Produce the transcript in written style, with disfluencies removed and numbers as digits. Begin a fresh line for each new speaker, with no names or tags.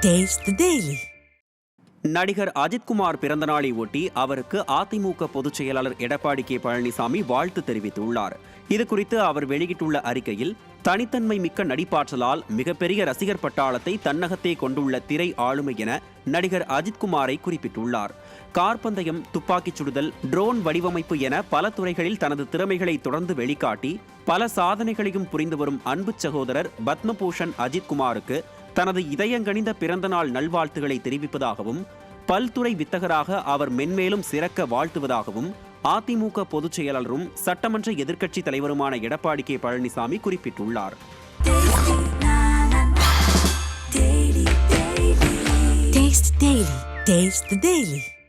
Taste the Daily.
நடிகர் அஜித்குமார் பிறந்தநாளை ஒட்டி அவருக்கு அதிமுக பொதுச் செயலாளர் எடப்பாடி கே பழனிசாமி வாழ்த்து தெரிவித்துள்ளார். இதுகுறித்து அவர் வெளியிட்டுள்ள அறிக்கையில், தனித்தன்மை மிக்க நடிப்பாற்றலால் மிகப்பெரிய ரசிகர் பட்டாளத்தை தன்னகத்தே கொண்டுள்ள திரை ஆளுமை என நடிகர் அஜித்குமாரை குறிப்பிட்டுள்ளார். கார்பந்தயம், துப்பாக்கிச் சுடுதல், ட்ரோன் வடிவமைப்பு என பல துறைகளில் தனது திறமைகளை தொடர்ந்து வெளிக்காட்டி பல சாதனைகளையும் புரிந்து வரும் அன்பு சகோதரர் பத்மபூஷன் அஜித்குமாருக்கு தனது இதயங்கனிந்த பிறந்தநாள் நல்வாழ்த்துக்களை தெரிவிப்பதாகவும், பல்துறை வித்தகராக அவர் மென்மேலும் சிறக்க வாழ்த்துவதாகவும் அதிமுக பொதுச் செயலாளரும் சட்டமன்ற எதிர்க்கட்சித் தலைவருமான எடப்பாடி கே பழனிசாமி குறிப்பிட்டுள்ளார்.
Taste the Daily.